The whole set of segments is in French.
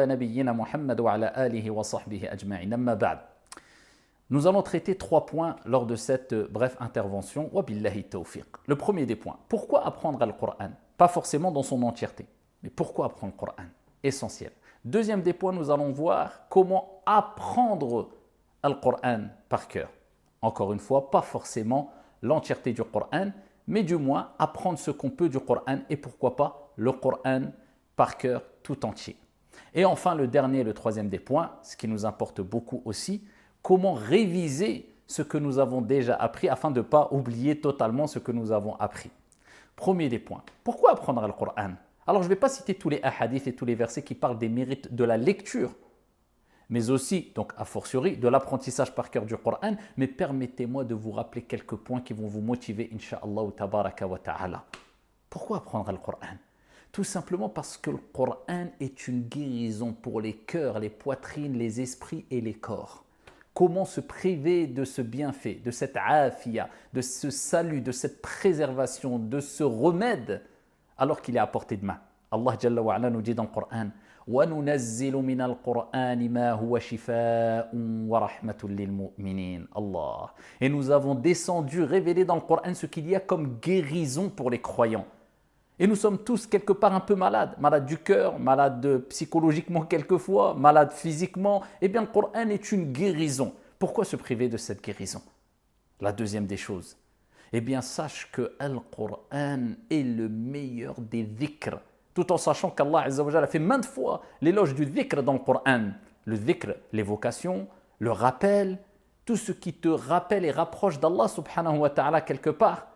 نبينا محمد وعلى آله وصحبه أجمعين أما بعد. Nous allons traiter 3 points lors de cette brève intervention. Wabillahi tawfiq. Le premier des points, pourquoi apprendre le Coran? Pas forcément dans son entièreté, mais pourquoi apprendre le Coran? Essentiel. Deuxième des points, nous allons voir comment apprendre le Coran par cœur. Encore une fois, pas forcément l'entièreté du Coran, mais du moins apprendre ce qu'on peut du Coran et pourquoi pas le Coran par cœur tout entier. Et enfin, le dernier et le troisième des points, ce qui nous importe beaucoup aussi, comment réviser ce que nous avons déjà appris afin de ne pas oublier totalement ce que nous avons appris. Premier des points, pourquoi apprendre le Coran? Alors je ne vais pas citer tous les hadiths et tous les versets qui parlent des mérites de la lecture, mais aussi, donc a fortiori, de l'apprentissage par cœur du Coran, mais permettez-moi de vous rappeler quelques points qui vont vous motiver, incha'Allah tabaraka wa ta'ala. Pourquoi apprendre le Coran? Tout simplement parce que le Coran est une guérison pour les cœurs, les poitrines, les esprits et les corps. Comment se priver de ce bienfait, de cette afia, de ce salut, de cette préservation, de ce remède, alors qu'il est à portée de main. Allah Jalla wa Ala nous dit dans le Coran وَنُنَزِّلُ مِنَ الْقُرْآنِ مَا هُوَ شِفَاءٌ وَرَحْمَةٌ لِلْمُؤْمِنِينَ Allah. Et nous avons descendu, révélé dans le Coran ce qu'il y a comme guérison pour les croyants. Et nous sommes tous quelque part un peu malades, malades du cœur, malades psychologiquement quelquefois, malades physiquement. Eh bien, le Coran est une guérison. Pourquoi se priver de cette guérison? La deuxième des choses, eh bien, sache que le Coran est le meilleur des dhikrs, tout en sachant qu'Allah Azza wa Jalla a fait maintes fois l'éloge du dhikr dans le Coran. Le dhikr, l'évocation, le rappel, tout ce qui te rappelle et rapproche d'Allah subhanahu wa ta'ala quelque part.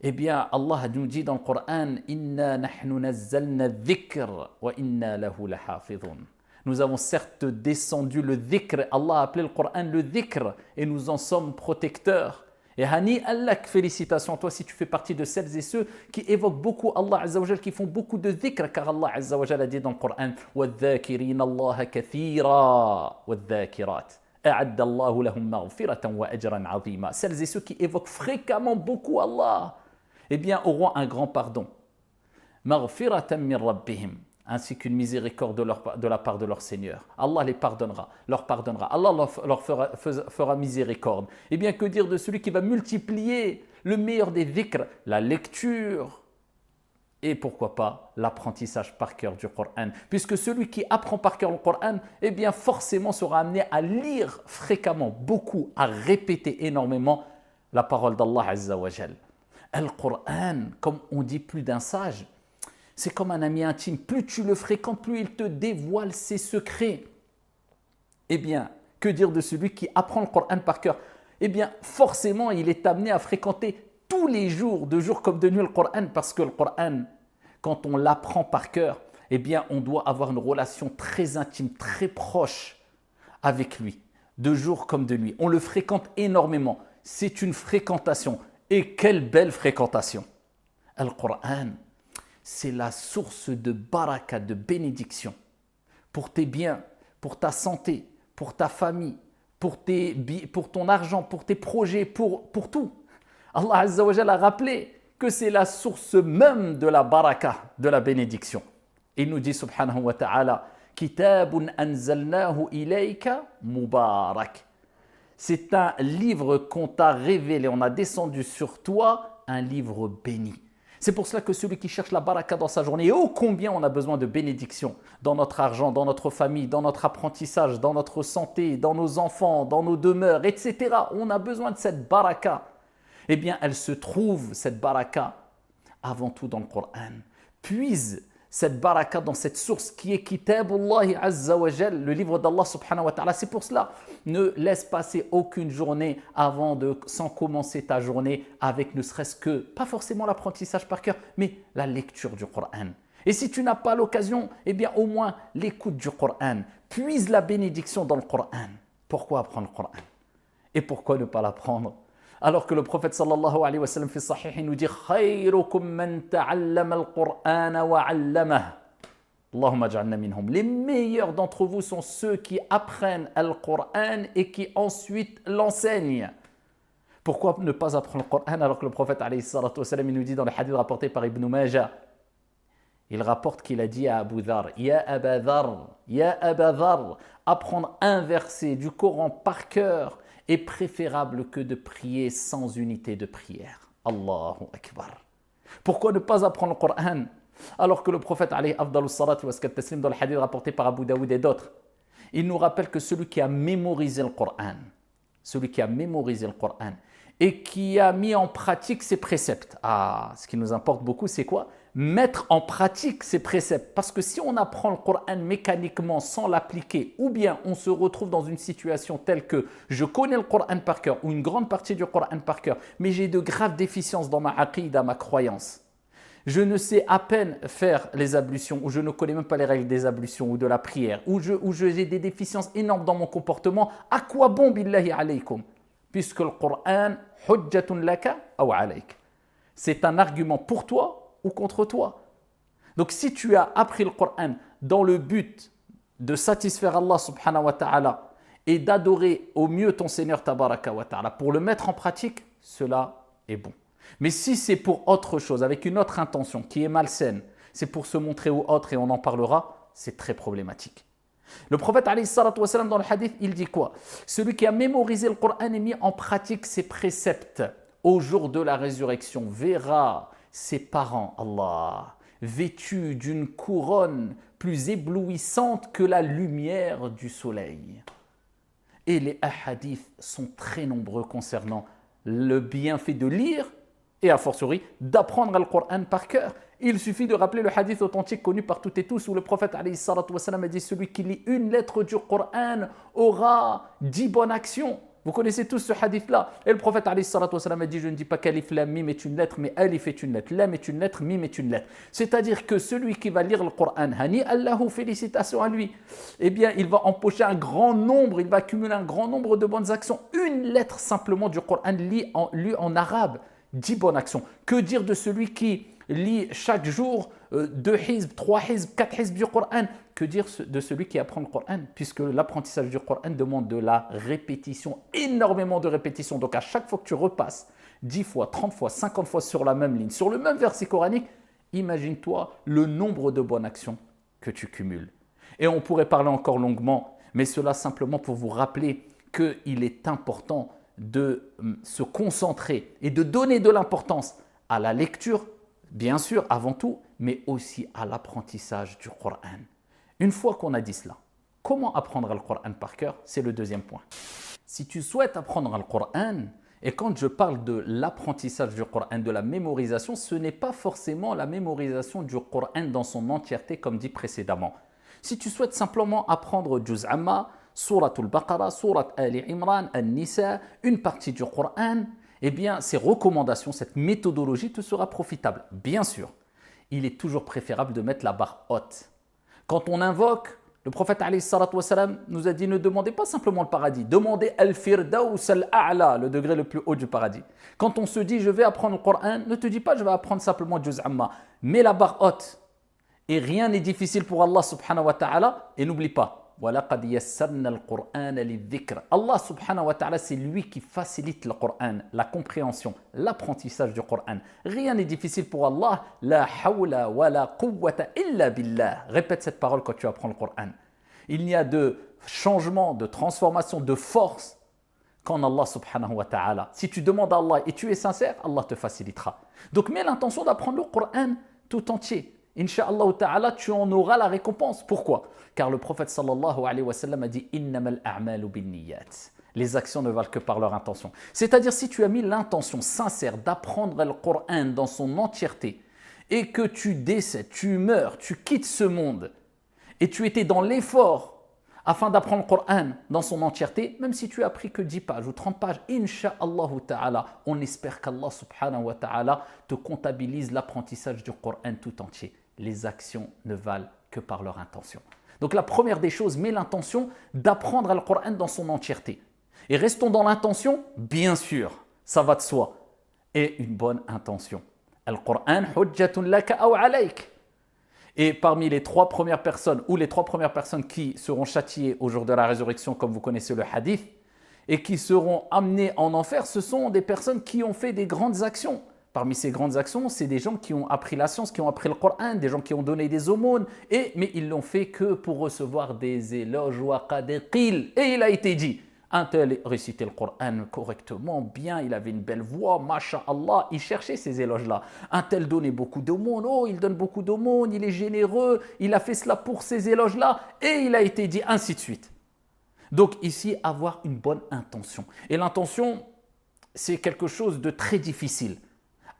Eh bien, Allah nous dit dans le Coran Inna nahnu nazzalna dhikr wa inna lahu lahafidhun. Nous avons certes descendu le dhikr, Allah a appelé le Coran le dhikr, et nous en sommes protecteurs. Et hani allak, félicitations à toi si tu fais partie de celles et ceux qui évoquent beaucoup Allah Azza wa Jal, qui font beaucoup de dhikr, car Allah Azza wa Jal a dit dans le Coran وَالذَّاكِرِينَ اللَّهَ كَثِيرًا وَالذَّاكِرَاتِ أَعَدَّ اللَّهُ لَهُمْ مَغْفِرَةً وَأَجْرًا عَظِيمًا. Celles et ceux qui évoquent fréquemment beaucoup Allah, eh bien, auront un grand pardon. Maghfiratan min rabbihim, ainsi qu'une miséricorde de la part de leur Seigneur. Allah les pardonnera, leur pardonnera. Allah leur fera miséricorde. Et bien, que dire de celui qui va multiplier le meilleur des dhikrs, la lecture et pourquoi pas l'apprentissage par cœur du Coran. Puisque celui qui apprend par cœur le Coran, eh bien, forcément sera amené à lire fréquemment, beaucoup, à répéter énormément la parole d'Allah Azza wa Jal. Le Coran, comme on dit plus d'un sage, c'est comme un ami intime. Plus tu le fréquentes, plus il te dévoile ses secrets. Eh bien, que dire de celui qui apprend le Coran par cœur? Eh bien, forcément, il est amené à fréquenter tous les jours, de jour comme de nuit, le Coran, parce que le Coran, quand on l'apprend par cœur, eh bien, on doit avoir une relation très intime, très proche avec lui, de jour comme de nuit. On le fréquente énormément. C'est une fréquentation. Et quelle belle fréquentation! Le Coran, c'est la source de baraka, de bénédiction pour tes biens, pour ta santé, pour ta famille, pour ton argent, pour tes projets, pour tout. Allah Azza wa Jalla a rappelé que c'est la source même de la baraka, de la bénédiction. Il nous dit subhanahu wa ta'ala Kitabun anzalnahu ilayka mubarak. C'est un livre qu'on t'a révélé, on a descendu sur toi un livre béni. C'est pour cela que celui qui cherche la baraka dans sa journée, et ô combien on a besoin de bénédiction dans notre argent, dans notre famille, dans notre apprentissage, dans notre santé, dans nos enfants, dans nos demeures, etc. On a besoin de cette baraka. Eh bien, elle se trouve, cette baraka, avant tout dans le Coran. Puise cette baraka dans cette source qui est Kitabullahi Azza wa Jal, le livre d'Allah subhanahu wa ta'ala. C'est pour cela, ne laisse passer aucune journée sans commencer ta journée avec ne serait-ce que, pas forcément l'apprentissage par cœur, mais la lecture du Coran. Et si tu n'as pas l'occasion, eh bien au moins l'écoute du Coran. Puise la bénédiction dans le Coran. Pourquoi apprendre le Coran? Et pourquoi ne pas l'apprendre? Alors que le prophète sallallahu alayhi wa sallam fi sahih, il nous dit khayrukum man ta'allama al-Qur'ana wa 'allamahu. Allahumma ja'alna minhum. Les meilleurs d'entre vous sont ceux qui apprennent le Coran et qui ensuite l'enseignent. Pourquoi ne pas apprendre le Coran alors que le prophète alayhi salatu wa sallam, il nous dit dans le hadith rapporté par Ibn Majah, il rapporte qu'il a dit à Abu Dhar, Ya Aba Dhar, Ya Aba Dhar, apprendre un verset du Coran par cœur est préférable que de prier sans unité de prière. Allahu Akbar. Pourquoi ne pas apprendre le Coran alors que le prophète alayhi afdalu salatu wa taslim dans le hadith rapporté par Abu Daoud et d'autres, il nous rappelle que celui qui a mémorisé le Coran, et qui a mis en pratique ses préceptes. Ce qui nous importe beaucoup, c'est quoi? Mettre en pratique ses préceptes. Parce que si on apprend le Coran mécaniquement sans l'appliquer, ou bien on se retrouve dans une situation telle que je connais le Coran par cœur, ou une grande partie du Coran par cœur, mais j'ai de graves déficiences dans ma aqida, ma croyance. Je ne sais à peine faire les ablutions, ou je ne connais même pas les règles des ablutions ou de la prière, ou j'ai des déficiences énormes dans mon comportement. À quoi bon, billahi alaykum? Puisque le Coran, hujjatun laka aw alayk. C'est un argument pour toi ou contre toi. Donc si tu as appris le Coran dans le but de satisfaire Allah subhanahu wa ta'ala et d'adorer au mieux ton Seigneur tabaraka wa ta'ala pour le mettre en pratique, cela est bon. Mais si c'est pour autre chose, avec une autre intention qui est malsaine, c'est pour se montrer aux autres et on en parlera, c'est très problématique. Le prophète alayhi salatu wa salam dans le hadith, il dit quoi? Celui qui a mémorisé le Coran et mis en pratique ses préceptes au jour de la résurrection verra ses parents, Allah, vêtus d'une couronne plus éblouissante que la lumière du soleil. Et les hadiths sont très nombreux concernant le bienfait de lire et a fortiori d'apprendre le Coran par cœur. Il suffit de rappeler le hadith authentique connu par toutes et tous où le prophète alayhi salatu wa salam a dit celui qui lit une lettre du Coran aura 10 bonnes actions. Vous connaissez tous ce hadith-là. Et le prophète alayhi salatu wa salam a dit je ne dis pas qu'alif lam mim est une lettre, mais alif est une lettre, lam est une lettre, mim est une lettre. C'est-à-dire que celui qui va lire le Coran, hani Allahu, félicitations à lui, eh bien il va empocher un grand nombre, il va accumuler un grand nombre de bonnes actions. Une lettre simplement du Coran lue en arabe, 10 bonnes actions. Que dire de celui qui lit chaque jour 2 hizb, 3 hizb, 4 hizb du Coran? Que dire de celui qui apprend le Coran? Puisque l'apprentissage du Coran demande de la répétition, énormément de répétition. Donc à chaque fois que tu repasses 10 fois, 30 fois, 50 fois sur la même ligne, sur le même verset coranique, imagine-toi le nombre de bonnes actions que tu cumules. Et on pourrait parler encore longuement, mais cela simplement pour vous rappeler qu'il est important de se concentrer et de donner de l'importance à la lecture, bien sûr, avant tout, mais aussi à l'apprentissage du Coran. Une fois qu'on a dit cela, comment apprendre le Coran par cœur? C'est le deuxième point. Si tu souhaites apprendre le Coran, et quand je parle de l'apprentissage du Coran, de la mémorisation, ce n'est pas forcément la mémorisation du Coran dans son entièreté comme dit précédemment. Si tu souhaites simplement apprendre Juz Amma, Surat al-Baqarah, Surat Ali Imran, An-Nisa, une partie du Coran, eh bien ces recommandations, cette méthodologie te sera profitable. Bien sûr, il est toujours préférable de mettre la barre haute. Quand on invoque, le prophète alayhi salatu wa salam nous a dit ne demandez pas simplement le paradis, demandez al-firdaus al-a'la, le degré le plus haut du paradis. Quand on se dit je vais apprendre le Coran, ne te dis pas je vais apprendre simplement Juz Amma, mets la barre haute. Et rien n'est difficile pour Allah subhanahu wa ta'ala, et n'oublie pas, وَلَقَدْ يَسَّرْنَا الْقُرْآنَ لِلذِّكْرِ. Allah subhanahu wa ta'ala, c'est lui qui facilite le Coran, la compréhension, l'apprentissage du Coran. Rien n'est difficile pour Allah. La hawla wa la quwwata illa billah. Répète cette parole quand tu apprends le Coran. Il n'y a de changement, de transformation, de force qu'en Allah subhanahu wa ta'ala. Si tu demandes à Allah et tu es sincère, Allah te facilitera. Donc mets l'intention d'apprendre le Coran tout entier. Inch'Allah ta'ala, tu en auras la récompense. Pourquoi? Car le prophète sallallahu alayhi wa sallam a dit innamal a'malu binniyat. Les actions ne valent que par leur intention. C'est-à-dire si tu as mis l'intention sincère d'apprendre le Coran dans son entièreté et que tu décèdes, tu meurs, tu quittes ce monde et tu étais dans l'effort afin d'apprendre le Coran dans son entièreté, même si tu as appris que 10 pages ou 30 pages, incha'Allah ta'ala, on espère qu'Allah subhanahu wa ta'ala te comptabilise l'apprentissage du Coran tout entier. Les actions ne valent que par leur intention. Donc la première des choses, mets l'intention d'apprendre le Coran dans son entièreté. Et restons dans l'intention, bien sûr, ça va de soi. Et une bonne intention. Al-Qur'an hujjatun laka aw alayk. Et parmi les 3 premières personnes, ou les 3 premières personnes qui seront châtiées au jour de la résurrection, comme vous connaissez le hadith, et qui seront amenées en enfer, ce sont des personnes qui ont fait des grandes actions, Parmi ces grandes actions, c'est des gens qui ont appris la science, qui ont appris le Coran, des gens qui ont donné des aumônes, mais ils l'ont fait que pour recevoir des éloges. Et il a été dit, un tel récitait le Coran correctement, bien, il avait une belle voix, masha'Allah, il cherchait ces éloges-là. Un tel donnait beaucoup d'aumônes, oh, il donne beaucoup d'aumônes, il est généreux, il a fait cela pour ces éloges-là, et il a été dit, ainsi de suite. Donc ici, avoir une bonne intention. Et l'intention, c'est quelque chose de très difficile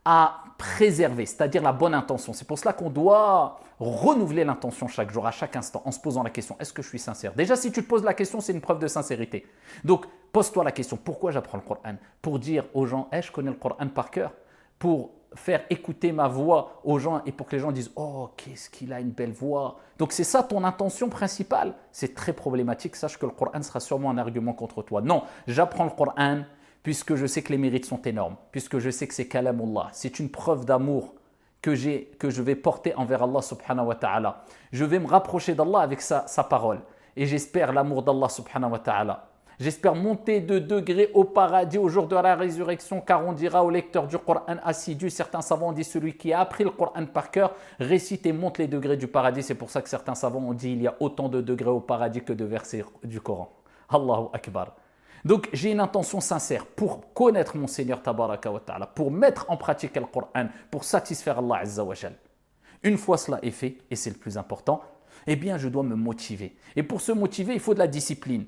à préserver, c'est-à-dire la bonne intention. C'est pour cela qu'on doit renouveler l'intention chaque jour, à chaque instant, en se posant la question, est-ce que je suis sincère? Déjà, si tu te poses la question, c'est une preuve de sincérité. Donc, pose-toi la question, pourquoi j'apprends le Coran? Pour dire aux gens, je connais le Coran par cœur. Pour faire écouter ma voix aux gens et pour que les gens disent, oh, qu'est-ce qu'il a une belle voix. Donc, c'est ça ton intention principale. C'est très problématique. Sache que le Coran sera sûrement un argument contre toi. Non, j'apprends le Coran puisque je sais que les mérites sont énormes, puisque je sais que c'est kalamullah, c'est une preuve d'amour que je vais porter envers Allah subhanahu wa ta'ala. Je vais me rapprocher d'Allah avec sa parole. Et j'espère l'amour d'Allah subhanahu wa ta'ala. J'espère monter de degrés au paradis au jour de la résurrection, car on dira au lecteur du Coran assidu, certains savants ont dit celui qui a appris le Coran par cœur, récite et monte les degrés du paradis. C'est pour ça que certains savants ont dit il y a autant de degrés au paradis que de versets du Coran. Allahu Akbar. Donc j'ai une intention sincère pour connaître mon Seigneur Tabaraka wa Ta'ala, pour mettre en pratique le Coran, pour satisfaire Allah Azza wa Jal. Une fois cela est fait, et c'est le plus important, eh bien je dois me motiver. Et pour se motiver, il faut de la discipline.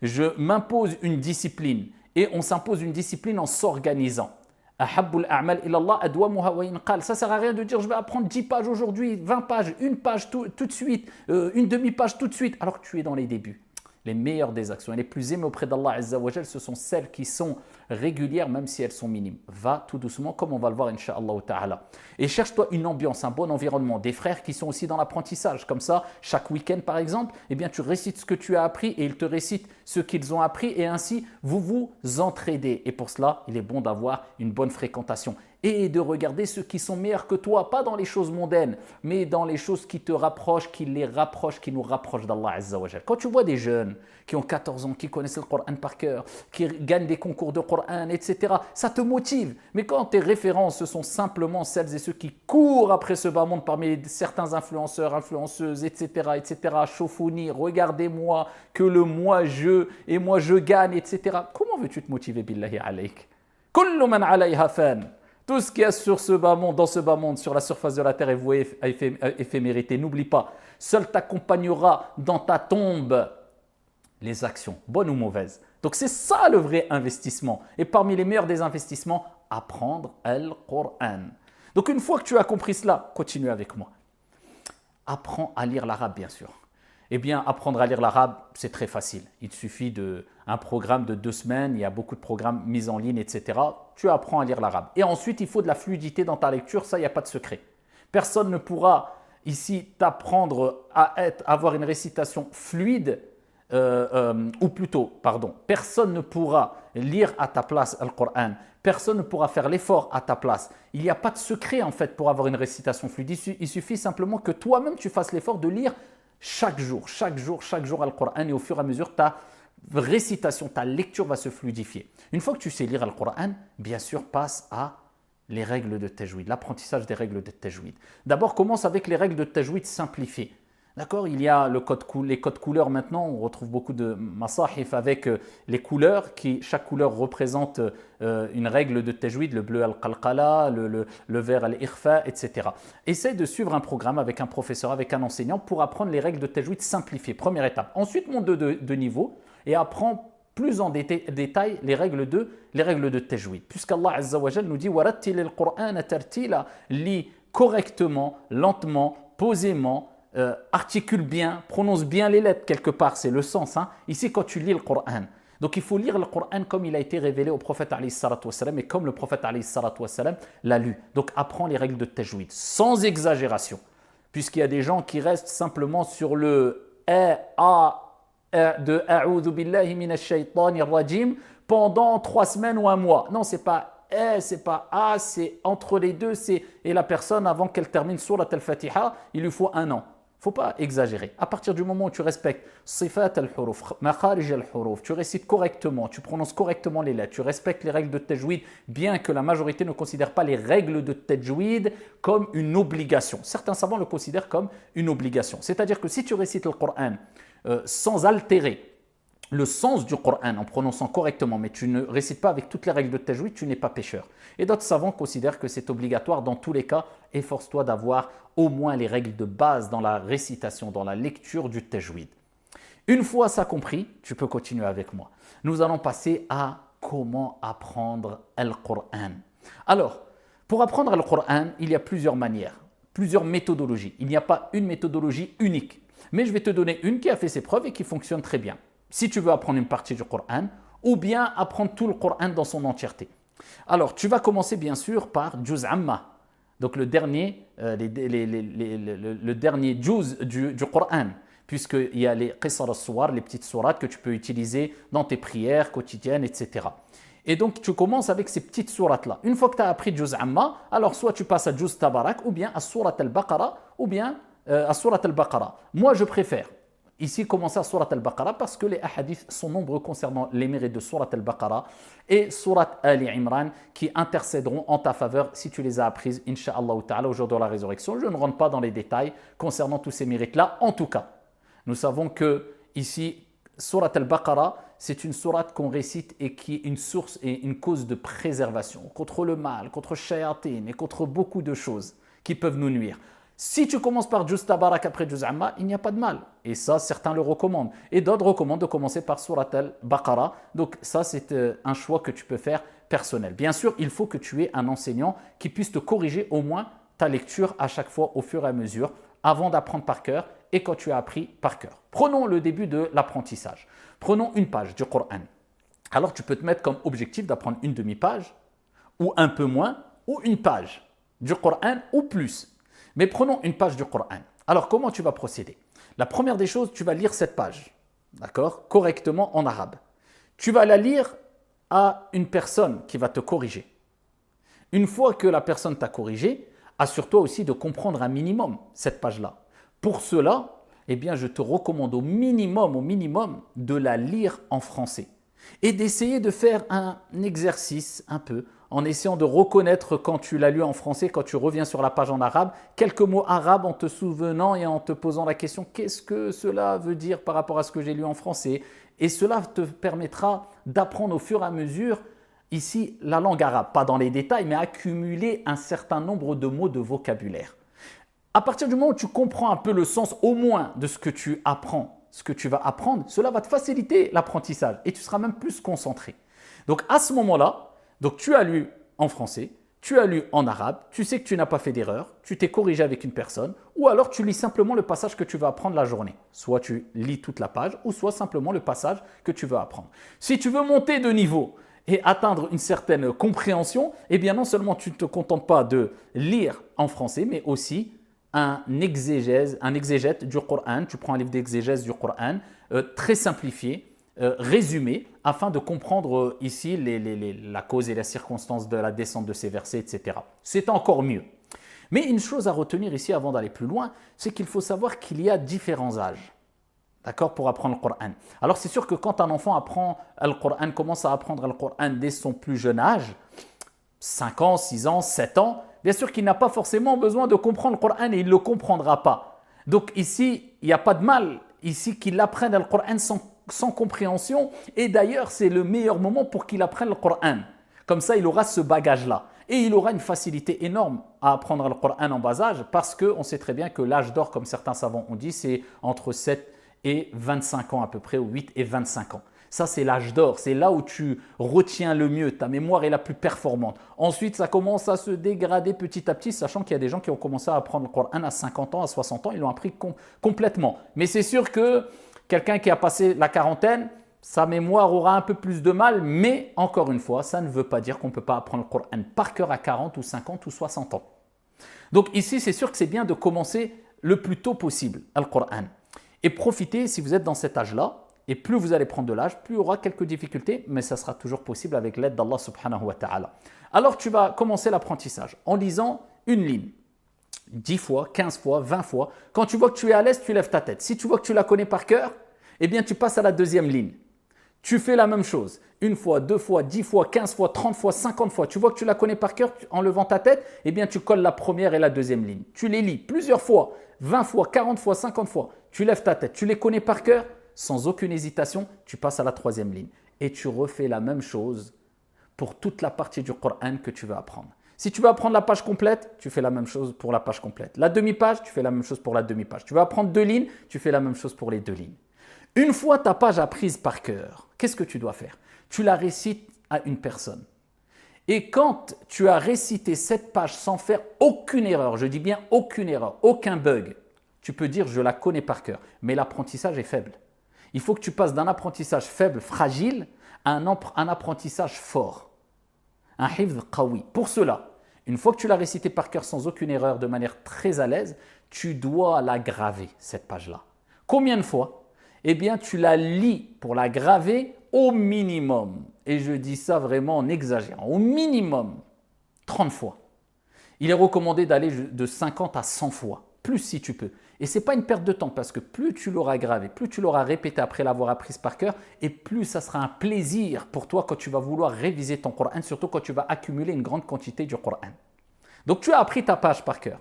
Je m'impose une discipline, et on s'impose une discipline en s'organisant. Ahabbul a'mal ilallah adwamuha wa in qal. Ça sert à rien de dire je vais apprendre 10 pages aujourd'hui, 20 pages, une page tout de suite, une demi-page tout de suite, alors que tu es dans les débuts. Les meilleures des actions et les plus aimées auprès d'Allah Azza wa Jal, ce sont celles qui sont régulières, même si elles sont minimes. Va tout doucement, comme on va le voir, Inch'Allah ta'ala. Et cherche-toi une ambiance, un bon environnement, des frères qui sont aussi dans l'apprentissage. Comme ça, chaque week-end, par exemple, eh bien, tu récites ce que tu as appris et ils te récitent ce qu'ils ont appris et ainsi, vous vous entraidez. Et pour cela, il est bon d'avoir une bonne fréquentation et de regarder ceux qui sont meilleurs que toi, pas dans les choses mondaines, mais dans les choses qui te rapprochent, qui nous rapprochent d'Allah Azza wa Jal. Quand tu vois des jeunes qui ont 14 ans, qui connaissent le Coran par cœur, qui gagnent des concours de Coran, etc., ça te motive. Mais quand tes références, ce sont simplement celles et ceux qui courent après ce bas monde parmi certains influenceurs, influenceuses, etc., Chofouni, regardez-moi, que le moi je gagne, etc. Comment veux-tu te motiver, billahi alayk? Kullu man alayha fan. Tout ce qu'il y a sur ce bas monde, dans ce bas monde, sur la surface de la terre est voué à éphémérité. N'oublie pas, seul t'accompagnera dans ta tombe les actions, bonnes ou mauvaises. Donc c'est ça le vrai investissement. Et parmi les meilleurs des investissements, apprendre le Coran. Donc une fois que tu as compris cela, continue avec moi. Apprends à lire l'arabe, bien sûr. Eh bien, apprendre à lire l'arabe, c'est très facile. Il suffit d'un programme de 2 semaines, il y a beaucoup de programmes mis en ligne, etc. Tu apprends à lire l'arabe. Et ensuite, il faut de la fluidité dans ta lecture, ça, il n'y a pas de secret. Personne ne pourra ici t'apprendre à avoir une récitation fluide, personne ne pourra lire à ta place le Coran. Personne ne pourra faire l'effort à ta place. Il n'y a pas de secret en fait pour avoir une récitation fluide. Il suffit simplement que toi-même tu fasses l'effort de lire chaque jour le Coran et au fur et à mesure ta récitation, ta lecture va se fluidifier. Une fois que tu sais lire le Coran, bien sûr passe à les règles de tajwid, l'apprentissage des règles de tajwid. D'abord commence avec les règles de tajwid simplifiées. D'accord, il y a les codes couleurs maintenant, on retrouve beaucoup de masahif avec les couleurs, chaque couleur représente une règle de tajwid, le bleu al-qalqala, le vert al-ikhfa, etc. Essaye de suivre un programme avec un professeur, avec un enseignant pour apprendre les règles de tajwid simplifiées, première étape. Ensuite, monte de niveau et apprends plus en détail les règles de tajwid. Puisqu'Allah Azza wa Jal nous dit « Warattil al-Qur'ana tartila » lis correctement, lentement, posément, articule bien, prononce bien les lettres quelque part, c'est le sens. Ici, quand tu lis le Coran. Donc, il faut lire le Coran comme il a été révélé au prophète alayhi salatu wassalam et comme le prophète alayhi salatu wassalam l'a lu. Donc, apprends les règles de tajwid, sans exagération. Puisqu'il y a des gens qui restent simplement sur le de A'udhu billahi minash shaytanir rajim pendant 3 semaines ou 1 mois. Non, c'est pas c'est pas A, c'est entre les deux. Et la personne, avant qu'elle termine surat al-Fatiha, il lui faut 1 an. Faut pas exagérer. À partir du moment où tu respectes sifat al-huruf, makharij al-huruf, tu récites correctement, tu prononces correctement les lettres, tu respectes les règles de tajwid, bien que la majorité ne considère pas les règles de tajwid comme une obligation. Certains savants le considèrent comme une obligation. C'est-à-dire que si tu récites le Coran sans altérer le sens du Coran en prononçant correctement, mais tu ne récites pas avec toutes les règles de tajwid, tu n'es pas pécheur. Et d'autres savants considèrent que c'est obligatoire dans tous les cas. Efforce-toi d'avoir au moins les règles de base dans la récitation, dans la lecture du tajwid. Une fois ça compris, tu peux continuer avec moi. Nous allons passer à comment apprendre le Coran. Alors, pour apprendre le Coran, il y a plusieurs manières, plusieurs méthodologies. Il n'y a pas une méthodologie unique. Mais je vais te donner une qui a fait ses preuves et qui fonctionne très bien. Si tu veux apprendre une partie du Coran, ou bien apprendre tout le Coran dans son entièreté. Alors, tu vas commencer bien sûr par Juz Amma, donc le dernier, le dernier Juz du Coran, puisqu'il y a les Qisar al-Suwar, les petites sourates que tu peux utiliser dans tes prières quotidiennes, etc. Et donc, tu commences avec ces petites sourates-là. Une fois que tu as appris Juz Amma, alors soit tu passes à Juz Tabarak, ou bien à Surat al-Baqarah, ou bien à Surat al-Baqarah. Moi, je préfère ici commencer à Surat al-Baqarah parce que les hadiths sont nombreux concernant les mérites de Surat al-Baqarah et Surat Ali Imran qui intercéderont en ta faveur si tu les as apprises, Inch'Allah ta'ala, au jour de la résurrection. Je ne rentre pas dans les détails concernant tous ces mérites-là. En tout cas, nous savons que ici, Surat al-Baqarah, c'est une sourate qu'on récite et qui est une source et une cause de préservation contre le mal, contre shayatin et contre beaucoup de choses qui peuvent nous nuire. Si tu commences par Juz Tabarak après Juz Amma, il n'y a pas de mal. Et ça, certains le recommandent. Et d'autres recommandent de commencer par Surat al-Baqarah. Donc ça, c'est un choix que tu peux faire personnel. Bien sûr, il faut que tu aies un enseignant qui puisse te corriger au moins ta lecture à chaque fois au fur et à mesure avant d'apprendre par cœur et quand tu as appris par cœur. Prenons le début de l'apprentissage. Prenons une page du Coran. Alors, tu peux te mettre comme objectif d'apprendre une demi-page ou un peu moins ou une page du Coran ou plus. Mais prenons une page du Coran. Alors, comment tu vas procéder? La première des choses, tu vas lire cette page, d'accord, correctement en arabe. Tu vas la lire à une personne qui va te corriger. Une fois que la personne t'a corrigé, assure-toi aussi de comprendre un minimum cette page-là. Pour cela, eh bien, je te recommande au minimum, de la lire en français et d'essayer de faire un exercice un peu en essayant de reconnaître quand tu l'as lu en français, quand tu reviens sur la page en arabe, quelques mots arabes en te souvenant et en te posant la question « qu'est-ce que cela veut dire par rapport à ce que j'ai lu en français ?» Et cela te permettra d'apprendre au fur et à mesure ici la langue arabe, pas dans les détails, mais accumuler un certain nombre de mots de vocabulaire. À partir du moment où tu comprends un peu le sens au moins de ce que tu apprends, ce que tu vas apprendre, cela va te faciliter l'apprentissage et tu seras même plus concentré. Donc à ce moment-là, donc tu as lu en français, tu as lu en arabe, tu sais que tu n'as pas fait d'erreur, tu t'es corrigé avec une personne, ou alors tu lis simplement le passage que tu vas apprendre la journée. Soit tu lis toute la page, ou soit simplement le passage que tu veux apprendre. Si tu veux monter de niveau et atteindre une certaine compréhension, eh bien non seulement tu ne te contentes pas de lire en français, mais aussi un exégète du Coran. Tu prends un livre d'exégèse du Coran, très simplifié, résumé, afin de comprendre ici la cause et la circonstance de la descente de ces versets, etc. C'est encore mieux. Mais une chose à retenir ici avant d'aller plus loin, c'est qu'il faut savoir qu'il y a différents âges, d'accord, pour apprendre le Coran. Alors c'est sûr que quand un enfant apprend le Coran, commence à apprendre le Coran dès son plus jeune âge, 5 ans, 6 ans, 7 ans, bien sûr qu'il n'a pas forcément besoin de comprendre le Coran et il ne le comprendra pas. Donc ici, il n'y a pas de mal ici qu'il apprenne le Coran sans compréhension, et d'ailleurs c'est le meilleur moment pour qu'il apprenne le Coran. Comme ça il aura ce bagage-là et il aura une facilité énorme à apprendre le Coran en bas âge, parce qu'on sait très bien que l'âge d'or, comme certains savants ont dit, c'est entre 7 et 25 ans à peu près, ou 8 et 25 ans. Ça, c'est l'âge d'or, c'est là où tu retiens le mieux, ta mémoire est la plus performante. Ensuite, ça commence à se dégrader petit à petit, sachant qu'il y a des gens qui ont commencé à apprendre le Coran à 50 ans, à 60 ans, ils l'ont appris complètement. Mais c'est sûr que quelqu'un qui a passé la quarantaine, sa mémoire aura un peu plus de mal, mais encore une fois, ça ne veut pas dire qu'on ne peut pas apprendre le Coran par cœur à 40 ou 50 ou 60 ans. Donc ici, c'est sûr que c'est bien de commencer le plus tôt possible le Coran. Et profitez, si vous êtes dans cet âge-là, et plus vous allez prendre de l'âge, plus il y aura quelques difficultés, mais ça sera toujours possible avec l'aide d'Allah subhanahu wa ta'ala. Alors tu vas commencer l'apprentissage en lisant une ligne. 10 fois, 15 fois, 20 fois. Quand tu vois que tu es à l'aise, tu lèves ta tête. Si tu vois que tu la connais par cœur, eh bien tu passes à la deuxième ligne. Tu fais la même chose. Une fois, 2 fois, 10 fois, 15 fois, 30 fois, 50 fois. Tu vois que tu la connais par cœur en levant ta tête, eh bien tu colles la première et la deuxième ligne. Tu les lis plusieurs fois, 20 fois, 40 fois, 50 fois. Tu lèves ta tête, tu les connais par cœur, sans aucune hésitation, tu passes à la troisième ligne. Et tu refais la même chose pour toute la partie du Coran que tu veux apprendre. Si tu veux apprendre la page complète, tu fais la même chose pour la page complète. La demi-page, tu fais la même chose pour la demi-page. Tu veux apprendre 2 lignes, tu fais la même chose pour les 2 lignes. Une fois ta page apprise par cœur, qu'est-ce que tu dois faire? Tu la récites à une personne. Et quand tu as récité cette page sans faire aucune erreur, je dis bien aucune erreur, aucun bug, tu peux dire je la connais par cœur, mais l'apprentissage est faible. Il faut que tu passes d'un apprentissage faible, fragile, à un apprentissage fort. Un hifz qawi. Pour cela, une fois que tu l'as récité par cœur sans aucune erreur, de manière très à l'aise, tu dois la graver, cette page-là. Combien de fois? Eh bien, tu la lis pour la graver au minimum. Et je dis ça vraiment en exagérant. Au minimum, 30 fois. Il est recommandé d'aller de 50 à 100 fois. Plus si tu peux. Et ce n'est pas une perte de temps parce que plus tu l'auras gravé, plus tu l'auras répété après l'avoir apprise par cœur et plus ça sera un plaisir pour toi quand tu vas vouloir réviser ton Coran, surtout quand tu vas accumuler une grande quantité du Coran. Donc tu as appris ta page par cœur.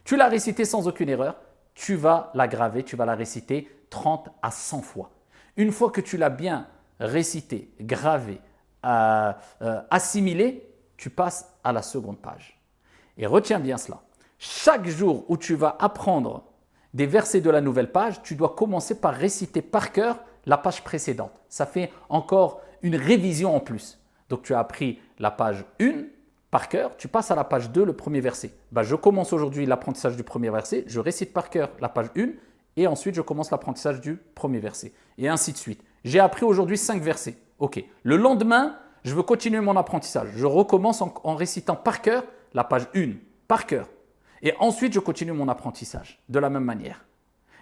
Tu l'as récitée sans aucune erreur. Tu vas la graver, tu vas la réciter 30 à 100 fois. Une fois que tu l'as bien récité, gravé, assimilé, tu passes à la seconde page. Et retiens bien cela. Chaque jour où tu vas apprendre des versets de la nouvelle page, tu dois commencer par réciter par cœur la page précédente. Ça fait encore une révision en plus. Donc tu as appris la page 1 par cœur, tu passes à la page 2, le premier verset. Je commence aujourd'hui l'apprentissage du premier verset, je récite par cœur la page 1 et ensuite je commence l'apprentissage du premier verset. Et ainsi de suite. J'ai appris aujourd'hui 5 versets. Ok. Le lendemain, je veux continuer mon apprentissage. Je recommence en récitant par cœur la page 1, par cœur. Et ensuite, je continue mon apprentissage de la même manière.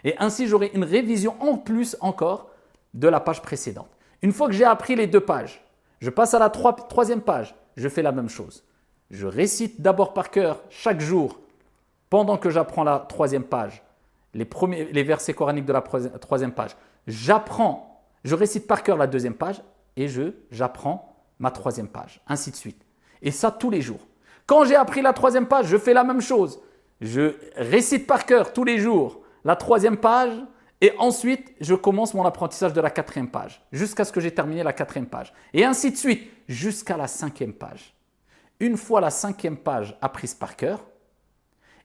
Et ainsi, j'aurai une révision en plus encore de la page précédente. Une fois que j'ai appris les 2 pages, je passe à la troisième page. Je fais la même chose. Je récite d'abord par cœur chaque jour, pendant que j'apprends la 3e page, les versets coraniques de la 3e page. Je récite par cœur la 2e page et j'apprends ma 3e page, ainsi de suite. Et ça tous les jours. Quand j'ai appris la 3e page, je fais la même chose. Je récite par cœur tous les jours la 3e page et ensuite je commence mon apprentissage de la 4e page jusqu'à ce que j'ai terminé la 4e page. Et ainsi de suite jusqu'à la 5e page. Une fois la 5e page apprise par cœur,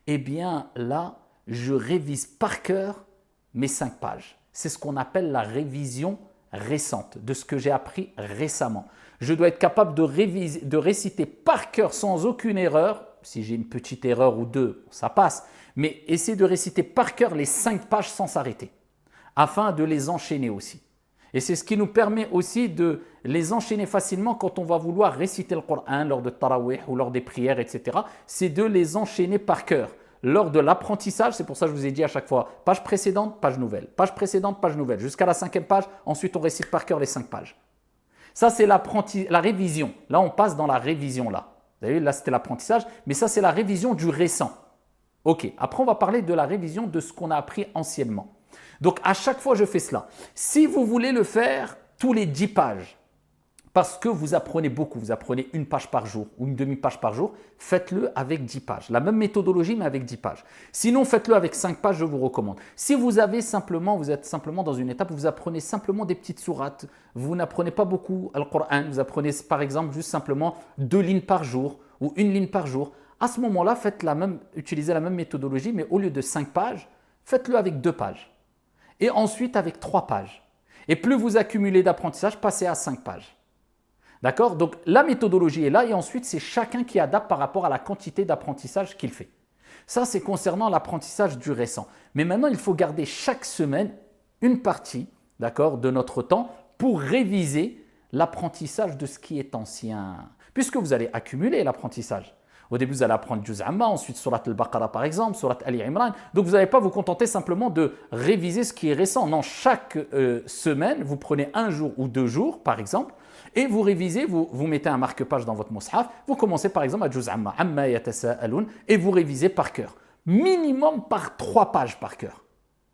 eh bien là, je révise par cœur mes 5 pages. C'est ce qu'on appelle la révision récente, de ce que j'ai appris récemment. Je dois être capable de réciter par cœur sans aucune erreur. Si j'ai une petite erreur ou 2, ça passe. Mais essayer de réciter par cœur les 5 pages sans s'arrêter, afin de les enchaîner aussi. Et c'est ce qui nous permet aussi de les enchaîner facilement quand on va vouloir réciter le Coran lors de Tarawih ou lors des prières, etc. C'est de les enchaîner par cœur. Lors de l'apprentissage, c'est pour ça que je vous ai dit à chaque fois, page précédente, page nouvelle, page précédente, page nouvelle, jusqu'à la 5e page, ensuite on récite par cœur les 5 pages. Ça, c'est la révision. Là, on passe dans la révision là. Vous avez vu, là, c'était l'apprentissage, mais ça, c'est la révision du récent. Ok, après, on va parler de la révision de ce qu'on a appris anciennement. Donc, à chaque fois, je fais cela. Si vous voulez le faire tous les 10 pages, parce que vous apprenez beaucoup, vous apprenez une page par jour ou une demi-page par jour, faites-le avec 10 pages. La même méthodologie, mais avec 10 pages. Sinon, faites-le avec 5 pages, je vous recommande. Si vous êtes simplement dans une étape où vous apprenez simplement des petites sourates, vous n'apprenez pas beaucoup le Coran, vous apprenez par exemple juste simplement 2 lignes par jour ou 1 ligne par jour, à ce moment-là, utilisez la même méthodologie, mais au lieu de 5 pages, faites-le avec 2 pages. Et ensuite avec 3 pages. Et plus vous accumulez d'apprentissage, passez à 5 pages. D'accord? Donc la méthodologie est là et ensuite c'est chacun qui adapte par rapport à la quantité d'apprentissage qu'il fait. Ça c'est concernant l'apprentissage du récent. Mais maintenant il faut garder chaque semaine une partie, d'accord, de notre temps pour réviser l'apprentissage de ce qui est ancien. Puisque vous allez accumuler l'apprentissage. Au début, vous allez apprendre Juz Amma, ensuite Surat al-Baqarah par exemple, Surat Ali Imran. Donc, vous n'allez pas vous contenter simplement de réviser ce qui est récent. Non, chaque semaine, vous prenez 1 jour ou 2 jours par exemple et vous révisez, vous mettez un marque-page dans votre mushaf. Vous commencez par exemple à Juz Amma, Amma yatasa'alun et vous révisez par cœur. minimum par 3 pages par cœur.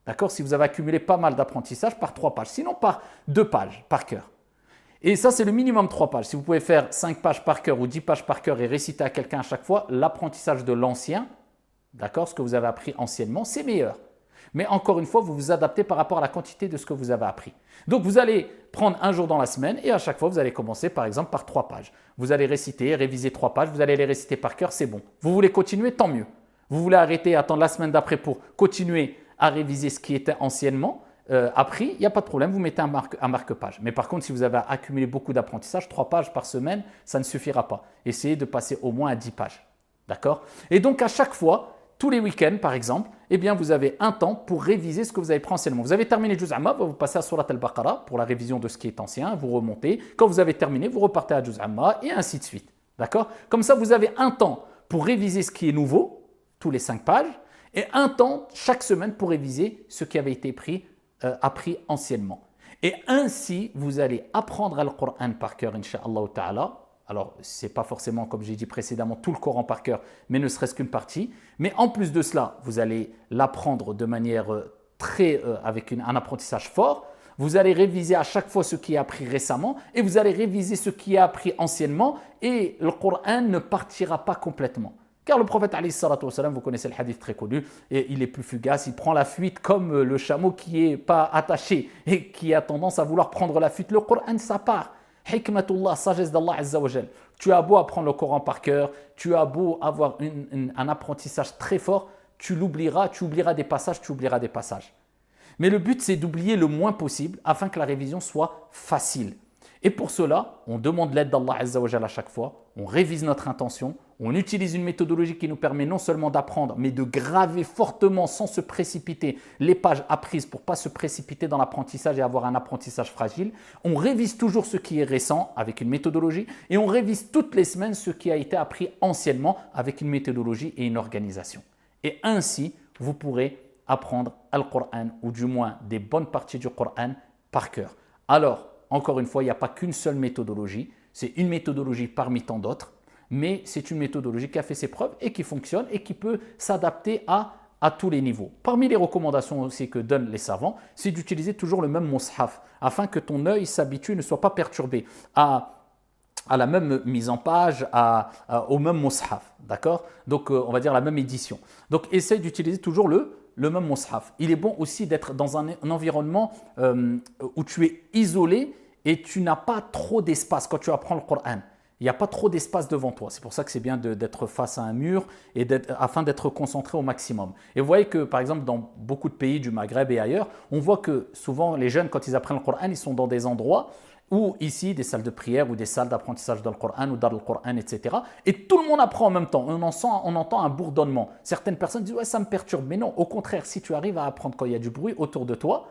D'accord? Si vous avez accumulé pas mal d'apprentissage, par 3 pages. Sinon, par 2 pages par cœur. Et ça, c'est le minimum 3 pages. Si vous pouvez faire 5 pages par cœur ou 10 pages par cœur et réciter à quelqu'un à chaque fois, l'apprentissage de l'ancien, d'accord, ce que vous avez appris anciennement, c'est meilleur. Mais encore une fois, vous vous adaptez par rapport à la quantité de ce que vous avez appris. Donc, vous allez prendre un jour dans la semaine et à chaque fois, vous allez commencer par exemple par 3 pages. Vous allez réciter, réviser 3 pages, vous allez les réciter par cœur, c'est bon. Vous voulez continuer, tant mieux. Vous voulez arrêter, attendre la semaine d'après pour continuer à réviser ce qui était anciennement appris, il n'y a pas de problème, vous mettez un marque-page. Mais par contre, si vous avez accumulé beaucoup d'apprentissage, 3 pages par semaine, ça ne suffira pas. Essayez de passer au moins à 10 pages. D'accord? Et donc, à chaque fois, tous les week-ends, par exemple, eh bien, vous avez un temps pour réviser ce que vous avez pris anciennement. Vous avez terminé Juz Amma, vous passez à Surat Al-Baqarah pour la révision de ce qui est ancien, vous remontez. Quand vous avez terminé, vous repartez à Juz Amma et ainsi de suite. D'accord? Comme ça, vous avez un temps pour réviser ce qui est nouveau, tous les 5 pages, et un temps chaque semaine pour réviser ce qui avait été appris anciennement. Et ainsi, vous allez apprendre le Coran par cœur, Inch'Allah ta'ala. Alors, ce n'est pas forcément, comme j'ai dit précédemment, tout le Coran par cœur, mais ne serait-ce qu'une partie. Mais en plus de cela, vous allez l'apprendre de manière avec un apprentissage fort. Vous allez réviser à chaque fois ce qui est appris récemment et vous allez réviser ce qui est appris anciennement et le Coran ne partira pas complètement. Car le prophète, vous connaissez le hadith très connu, et il est plus fugace, il prend la fuite comme le chameau qui n'est pas attaché et qui a tendance à vouloir prendre la fuite. Le Coran, ça part. Hikmatullah, sagesse d'Allah Azza wa Jal. Tu as beau apprendre le Coran par cœur, tu as beau avoir un apprentissage très fort, tu oublieras des passages. Mais le but, c'est d'oublier le moins possible afin que la révision soit facile. Et pour cela, on demande l'aide d'Allah Azza wa Jal à chaque fois, on révise notre intention, on utilise une méthodologie qui nous permet non seulement d'apprendre, mais de graver fortement sans se précipiter les pages apprises pour ne pas se précipiter dans l'apprentissage et avoir un apprentissage fragile. On révise toujours ce qui est récent avec une méthodologie et on révise toutes les semaines ce qui a été appris anciennement avec une méthodologie et une organisation. Et ainsi, vous pourrez apprendre le Coran ou du moins des bonnes parties du Coran par cœur. Alors, encore une fois, il n'y a pas qu'une seule méthodologie, c'est une méthodologie parmi tant d'autres, mais c'est une méthodologie qui a fait ses preuves et qui fonctionne et qui peut s'adapter à tous les niveaux. Parmi les recommandations aussi que donnent les savants, c'est d'utiliser toujours le même mushaf afin que ton œil s'habitue et ne soit pas perturbé à la même mise en page, au même mushaf, d'accord? Donc, on va dire la même édition. Donc, essaye d'utiliser toujours le même mushaf. Il est bon aussi d'être dans un environnement où tu es isolé et tu n'as pas trop d'espace quand tu apprends le Coran. Il n'y a pas trop d'espace devant toi. C'est pour ça que c'est bien d'être face à un mur et afin d'être concentré au maximum. Et vous voyez que, par exemple, dans beaucoup de pays du Maghreb et ailleurs, on voit que souvent les jeunes, quand ils apprennent le Coran, ils sont dans des endroits ou ici, des salles de prière ou des salles d'apprentissage dans le Coran ou dans le Coran, etc. Et tout le monde apprend en même temps. On entend un bourdonnement. Certaines personnes disent « ouais, ça me perturbe ». Mais non, au contraire, si tu arrives à apprendre quand il y a du bruit autour de toi,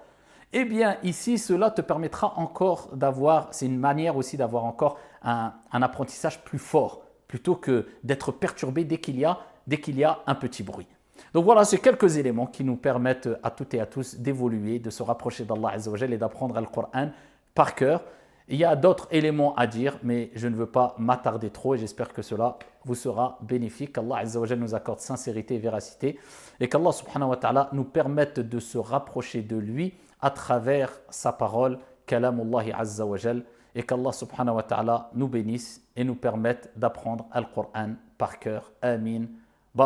eh bien, ici, cela te permettra encore d'avoir, c'est une manière aussi d'avoir encore un apprentissage plus fort, plutôt que d'être perturbé dès qu'il y a un petit bruit. Donc voilà, c'est quelques éléments qui nous permettent à toutes et à tous d'évoluer, de se rapprocher d'Allah Azza wa Jal et d'apprendre le Coran par cœur. Il y a d'autres éléments à dire, mais je ne veux pas m'attarder trop et j'espère que cela vous sera bénéfique. Qu'Allah Azza wa Jal nous accorde sincérité et véracité et qu'Allah subhanahu wa ta'ala nous permette de se rapprocher de lui à travers sa parole, Kalamullahi Azza wa Jal, et qu'Allah subhanahu wa ta'ala nous bénisse et nous permette d'apprendre le Coran par cœur. Amin.